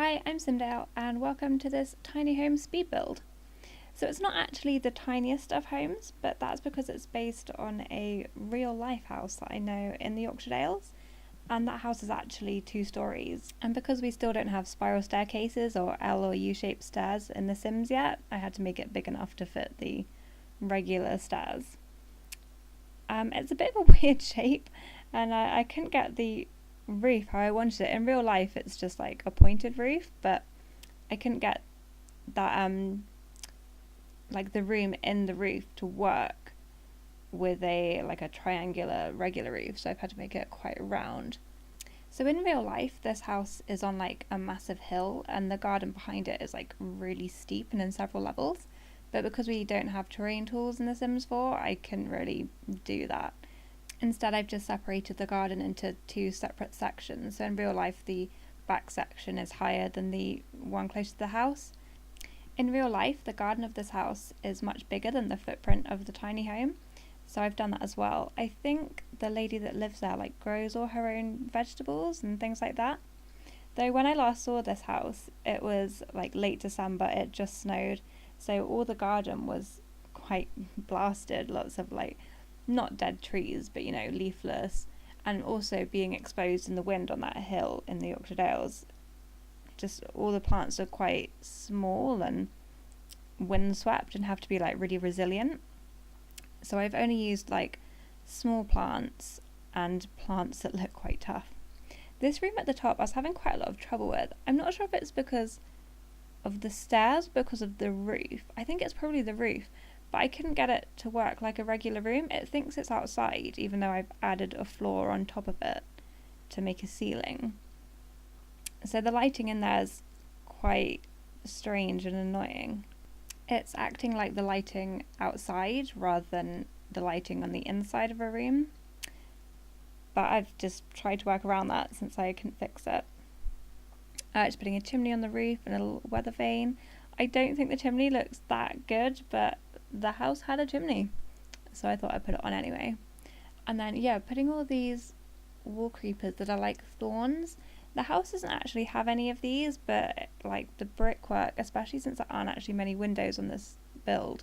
Hi, I'm Simdale and welcome to this tiny home speed build. So it's not actually the tiniest of homes, but that's because it's based on a real life house that I know in the Yorkshire Dales, and that house is actually 2 stories. And because we still don't have spiral staircases or L or U-shaped stairs in The Sims yet, I had to make it big enough to fit the regular stairs. It's a bit of a weird shape, and I couldn't get the roof how I wanted it. In real life it's just like a pointed roof, but I couldn't get that like the room in the roof to work with a triangular regular roof, so I've had to make it quite round. So in real life this house is on like a massive hill and the garden behind it is like really steep and in several levels, but because we don't have terrain tools in The Sims 4 I couldn't really do that. Instead, I've just separated the garden into 2 separate sections. So in real life, the back section is higher than the one close to the house. In real life, the garden of this house is much bigger than the footprint of the tiny home. So I've done that as well. I think the lady that lives there like grows all her own vegetables and things like that. Though when I last saw this house, it was like late December, it just snowed. So all the garden was quite blasted, lots of like not dead trees, but leafless, and also being exposed in the wind on that hill in the Yorkshire Dales. Just all the plants are quite small and windswept and have to be like really resilient. So I've only used like small plants and plants that look quite tough. This room at the top I was having quite a lot of trouble with. I'm not sure if it's because of the stairs, because of the roof. I think it's probably the roof, but I couldn't get it to work like a regular room. It thinks it's outside, even though I've added a floor on top of it to make a ceiling. So the lighting in there is quite strange and annoying. It's acting like the lighting outside rather than the lighting on the inside of a room. But I've just tried to work around that since I couldn't fix it. Just putting a chimney on the roof and a little weather vane. I don't think the chimney looks that good, but the house had a chimney, so I thought I'd put it on anyway. And then putting all these wall creepers that are like thorns. The house doesn't actually have any of these, but like the brickwork, especially since there aren't actually many windows on this build,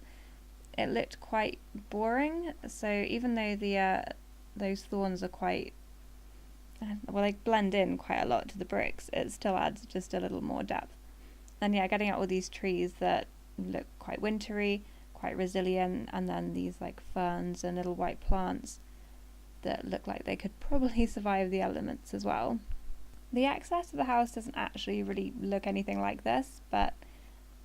it looked quite boring. So even though the those thorns are quite they blend in quite a lot to the bricks, it still adds just a little more depth. And getting out all these trees that look quite wintry, quite resilient, and then these like ferns and little white plants that look like they could probably survive the elements as well. The access to the house doesn't actually really look anything like this, but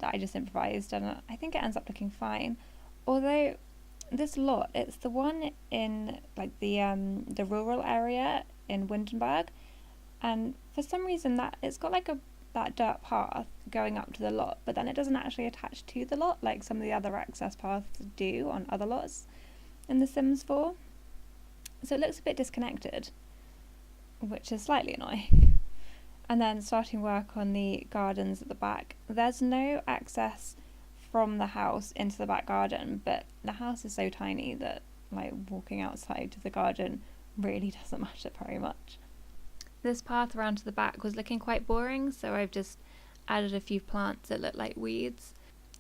I just improvised and I think it ends up looking fine. Although this lot, it's the one in like the rural area in Windenburg, and for some reason that it's got like that dirt path going up to the lot, but then it doesn't actually attach to the lot like some of the other access paths do on other lots in The Sims 4. So it looks a bit disconnected, which is slightly annoying. And then starting work on the gardens at the back. There's no access from the house into the back garden, but the house is so tiny that like walking outside to the garden really doesn't matter very much. This path around to the back was looking quite boring, so I've just added a few plants that look like weeds.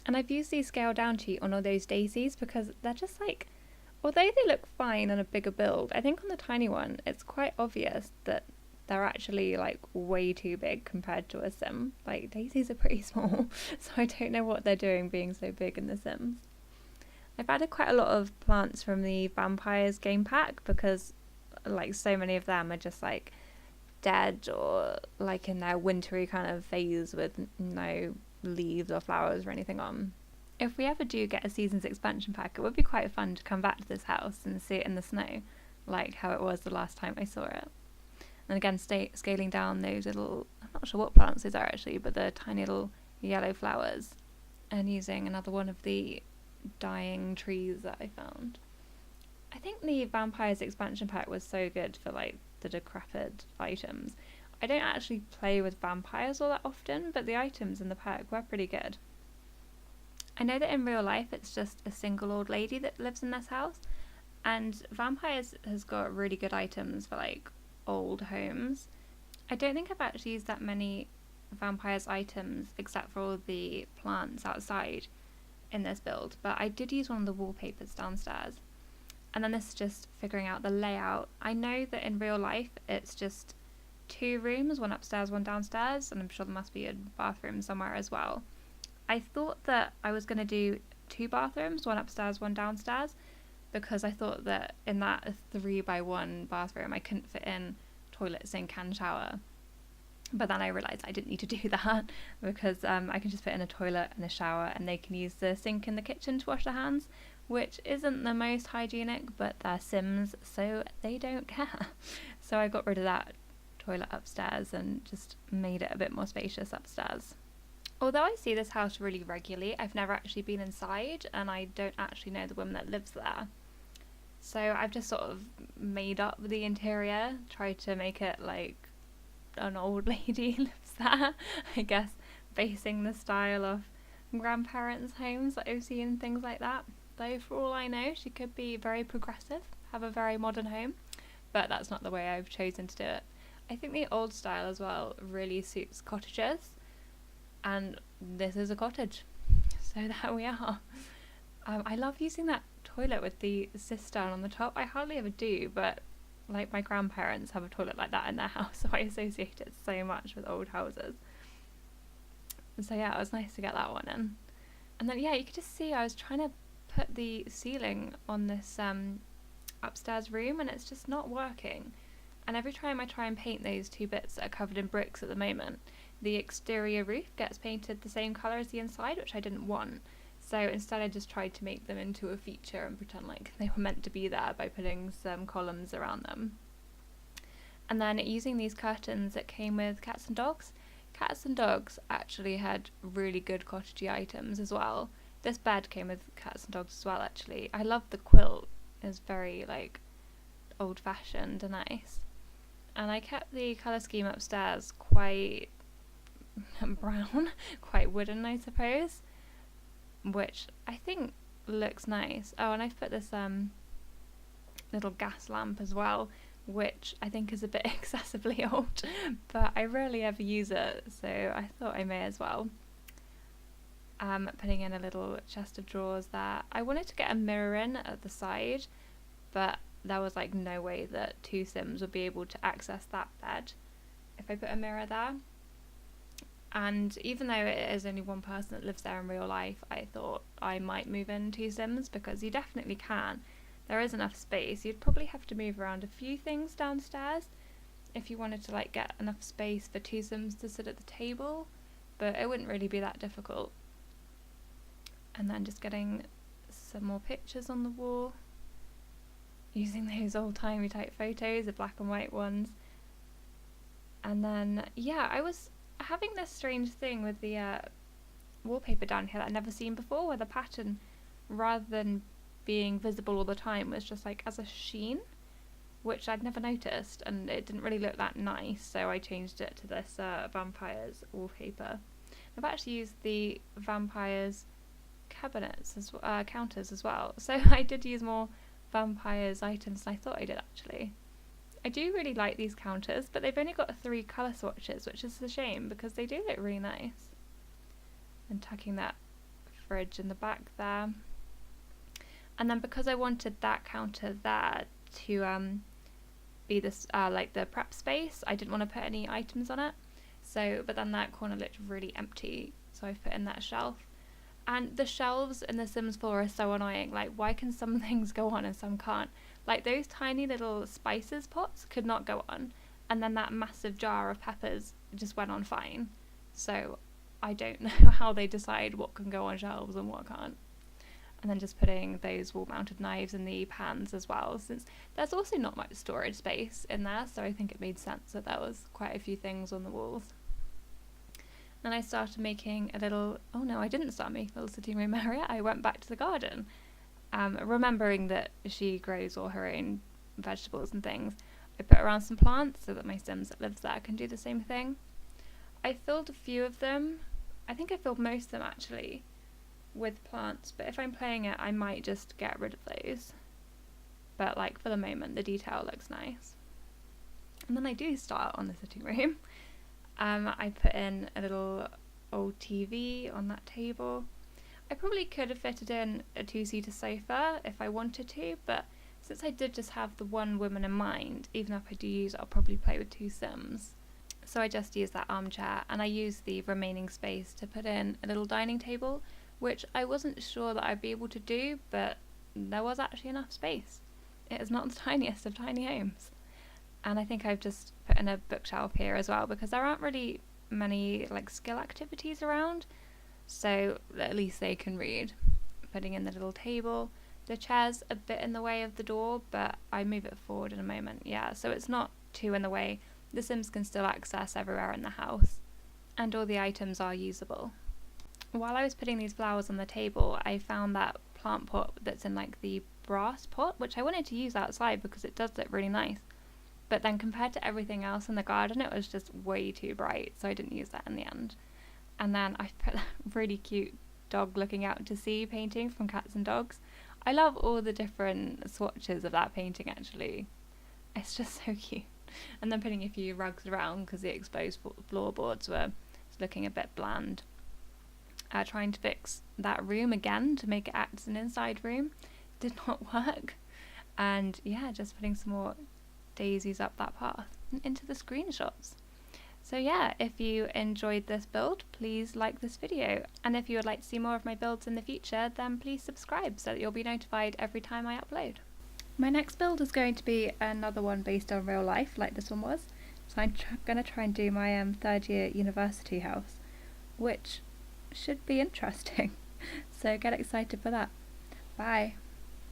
And I've used the scale down sheet on all those daisies because they're just like, although they look fine on a bigger build, I think on the tiny one it's quite obvious that they're actually like way too big compared to a sim. Like daisies are pretty small, so I don't know what they're doing being so big in The Sims. I've added quite a lot of plants from the Vampires game pack because like so many of them are just like dead or like in their wintry kind of phase with no leaves or flowers or anything on. If we ever do get a season's expansion pack, it would be quite fun to come back to this house and see it in the snow, like how it was the last time I saw it. And again, scaling down those little, I'm not sure what plants those are actually, but the tiny little yellow flowers, and using another one of the dying trees that I found. I think the Vampires expansion pack was so good for like the decrepit items. I don't actually play with vampires all that often, but the items in the pack were pretty good. I know that in real life it's just a single old lady that lives in this house, and Vampires has got really good items for like old homes. I don't think I've actually used that many Vampires items except for all the plants outside in this build, but I did use one of the wallpapers downstairs. And then this is just figuring out the layout. I know that in real life it's just 2 rooms, one upstairs, one downstairs, and I'm sure there must be a bathroom somewhere as well. I thought that I was going to do 2 bathrooms, one upstairs, one downstairs, because I thought that in that 3x1 bathroom I couldn't fit in toilet, sink and shower. But then I realised I didn't need to do that because I can just fit in a toilet and a shower, and they can use the sink in the kitchen to wash their hands, which isn't the most hygienic, but they're Sims, so they don't care. So I got rid of that toilet upstairs and just made it a bit more spacious upstairs. Although I see this house really regularly, I've never actually been inside, and I don't actually know the woman that lives there. So I've just sort of made up the interior, tried to make it like an old lady lives there, I guess, basing the style of grandparents' homes that I've seen and things like that. Though for all I know, she could be very progressive, have a very modern home, but that's not the way I've chosen to do it. I think the old style as well really suits cottages, and this is a cottage, so there we are. I love using that toilet with the cistern on the top. I hardly ever do, but like my grandparents have a toilet like that in their house, so I associate it so much with old houses. And so yeah, it was nice to get that one in. And then yeah, you could just see I was trying to put the ceiling on this upstairs room, and it's just not working. And every time I try and paint those 2 bits that are covered in bricks at the moment, the exterior roof gets painted the same colour as the inside, which I didn't want. So instead I just tried to make them into a feature and pretend like they were meant to be there by putting some columns around them. And then using these curtains that came with Cats and Dogs. Cats and Dogs actually had really good cottagey items as well. This bed came with Cats and Dogs as well, actually. I love the quilt. It's very like old fashioned and nice. And I kept the colour scheme upstairs quite brown, quite wooden I suppose, which I think looks nice. Oh, and I've put this little gas lamp as well, which I think is a bit excessively old, but I rarely ever use it, so I thought I may as well. Putting in a little chest of drawers there. I wanted to get a mirror in at the side, but there was like no way that 2 Sims would be able to access that bed if I put a mirror there. And even though it is only one person that lives there in real life, I thought I might move in 2 Sims, because you definitely can. There is enough space. You'd probably have to move around a few things downstairs if you wanted to like get enough space for 2 Sims to sit at the table, but it wouldn't really be that difficult. And then just getting some more pictures on the wall, using those old-timey type photos, the black and white ones. And then yeah, I was having this strange thing with the wallpaper down here that I'd never seen before, where the pattern, rather than being visible all the time, was just like as a sheen, which I'd never noticed, and it didn't really look that nice, so I changed it to this vampires wallpaper. I've actually used the vampires cabinets as counters as well, so I did use more vampires items than I thought I did actually. I do really like these counters, but they've only got 3 colour swatches, which is a shame because they do look really nice. And tucking that fridge in the back there. And then because I wanted that counter there to be this like the prep space, I didn't want to put any items on it. So, but then that corner looked really empty, so I've put in that shelf. And the shelves in The Sims 4 are so annoying. Like, why can some things go on and some can't? Like, those tiny little spices pots could not go on, and then that massive jar of peppers just went on fine. So I don't know how they decide what can go on shelves and what can't. And then just putting those wall-mounted knives in the pans as well, since there's also not much storage space in there, so I think it made sense that there was quite a few things on the walls. Then I started making a little, oh no, I didn't start making a little sitting room area, I went back to the garden. Remembering that she grows all her own vegetables and things, I put around some plants so that my Sims that lives there can do the same thing. I filled a few of them, I think I filled most of them actually, with plants, but if I'm playing it I might just get rid of those. But like for the moment the detail looks nice. And then I do start on the sitting room. I put in a little old TV on that table. I probably could have fitted in a 2-seater sofa if I wanted to, but since I did just have the one woman in mind, even if I do use it, I'll probably play with 2 Sims. So I just used that armchair, and I used the remaining space to put in a little dining table, which I wasn't sure that I'd be able to do, but there was actually enough space. It is not the tiniest of tiny homes. And I think I've just put in a bookshelf here as well, because there aren't really many skill activities around, so at least they can read. Putting in the little table. The chair's a bit in the way of the door, but I move it forward in a moment. Yeah, so it's not too in the way. The Sims can still access everywhere in the house, and all the items are usable. While I was putting these flowers on the table, I found that plant pot that's in the brass pot, which I wanted to use outside because it does look really nice. But then compared to everything else in the garden, it was just way too bright, so I didn't use that in the end. And then I put that really cute dog looking out to sea painting from Cats and Dogs. I love all the different swatches of that painting, actually. It's just so cute. And then putting a few rugs around because the exposed floorboards were looking a bit bland. Trying to fix that room again to make it act as an inside room did not work. And yeah, just putting some more daisies up that path and into the screenshots. So yeah, if you enjoyed this build, please like this video. And if you would like to see more of my builds in the future, then please subscribe so that you'll be notified every time I upload. My next build is going to be another one based on real life, like this one was. So I'm going to try and do my 3rd year university house, which should be interesting. So get excited for that. Bye.